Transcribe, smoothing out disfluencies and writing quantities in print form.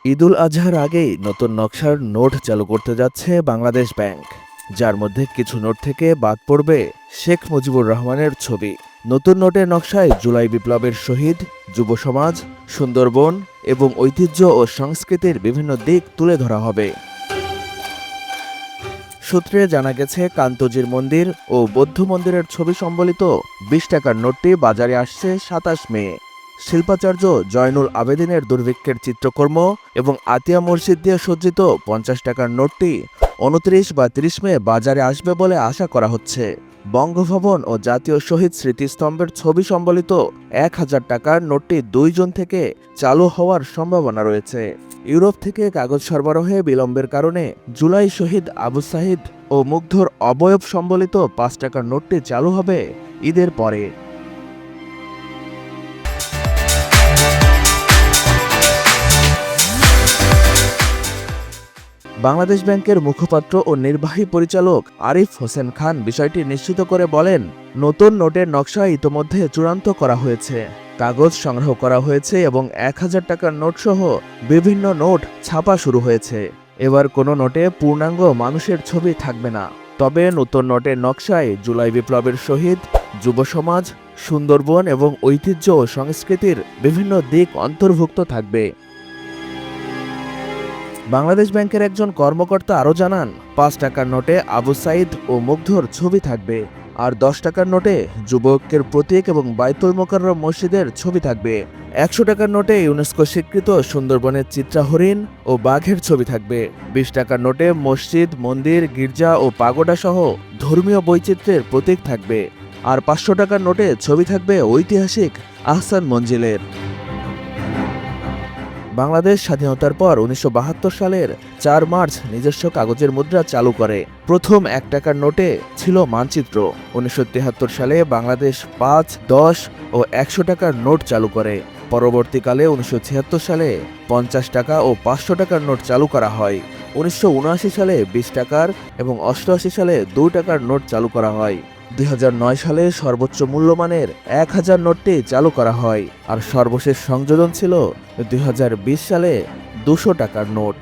ঈদুল আজহার আগেই নতুন নকশার নোট চালু করতে যাচ্ছে বাংলাদেশ ব্যাংক, যার মধ্যে কিছু নোট থেকে বাদ পড়বে শেখ মুজিবুর রহমানের ছবি। নতুন নোটের নকশায় জুলাই বিপ্লবের শহীদ, যুব সমাজ, সুন্দরবন এবং ঐতিহ্য ও সংস্কৃতির বিভিন্ন দিক তুলে ধরা হবে। সূত্রে জানা গেছে, কান্তজির মন্দির ও বৌদ্ধ মন্দিরের ছবি সম্বলিত ২০ টাকার নোটটি বাজারে আসছে ২৭ মে। শিল্পাচার্য জয়নুল আবেদিনের দুর্ভিক্ষের চিত্রকর্ম এবং আতিয়া মসজিদ দিয়ে সজ্জিত ৫০ টাকার নোটটি ২৯ বা ৩০ মে বাজারে আসবে বলে আশা করা হচ্ছে। বঙ্গভবন ও জাতীয় শহীদ স্মৃতিস্তম্ভের ছবি সম্বলিত ১,০০০ টাকার নোটটি ২ জুন থেকে চালু হওয়ার সম্ভাবনা রয়েছে। ইউরোপ থেকে কাগজ সরবরাহে বিলম্বের কারণে জুলাই শহীদ আবু সাহিদ ও মুগ্ধর অবয়ব সম্বলিত ৫ টাকার নোটটি চালু হবে ঈদের পরে। বাংলাদেশ ব্যাংকের মুখপাত্র ও নির্বাহী পরিচালক আরিফ হোসেন খান বিষয়টি নিশ্চিত করে বলেন, নতুন নোটের নকশা ইতোমধ্যে চূড়ান্ত করা হয়েছে, কাগজ সংগ্রহ করা হয়েছে এবং ১,০০০ টাকার নোট সহ বিভিন্ন নোট ছাপা শুরু হয়েছে। এবার কোনো নোটে পূর্ণাঙ্গ মানুষের ছবি থাকবে না, তবে নতুন নোটের নকশায় জুলাই বিপ্লবের শহীদ, যুব সমাজ, সুন্দরবন এবং ঐতিহ্য ও সংস্কৃতির বিভিন্ন দিক অন্তর্ভুক্ত থাকবে। বাংলাদেশ ব্যাংকের একজন কর্মকর্তা আরও জানান, ৫ টাকার নোটে আবু সাইদ ও মুগ্ধর ছবি থাকবে, আর ১০ টাকার নোটে যুবকের প্রতীক এবং বাইতুল মোকাররম মসজিদের ছবি থাকবে। ১০০ টাকার নোটে ইউনেস্কো স্বীকৃত সুন্দরবনের চিত্রা হরিণ ও বাঘের ছবি থাকবে। ২০ টাকার নোটে মসজিদ, মন্দির, গির্জা ও পাগোডা সহ ধর্মীয় বৈচিত্র্যের প্রতীক থাকবে। আর ৫০০ টাকার নোটে ছবি থাকবে ঐতিহাসিক আহসান মঞ্জিলের। বাংলাদেশ স্বাধীনতার পর ১৯৭২ সালের ৪ মার্চ নিজস্ব কাগজের মুদ্রা চালু করে। প্রথম ১ টাকার নোটে ছিল মানচিত্র। ১৯৭৩ সালে বাংলাদেশ ৫, ১০ ও ১০০ টাকার নোট চালু করে। পরবর্তীকালে ১৯৭৬ সালে ৫০ টাকা ও ৫০০ টাকার নোট চালু করা হয়। ১৯৭৯ সালে ২০ টাকার এবং ৮৮ সালে ২ টাকার নোট চালু করা হয়। ২০০৯ সালে সর্বোচ্চ মূল্যমানের ১,০০০ নোটটি চালু করা হয়, আর সর্বশেষ সংযোজন ছিল ২০২০ সালে ২০০ টাকার নোট।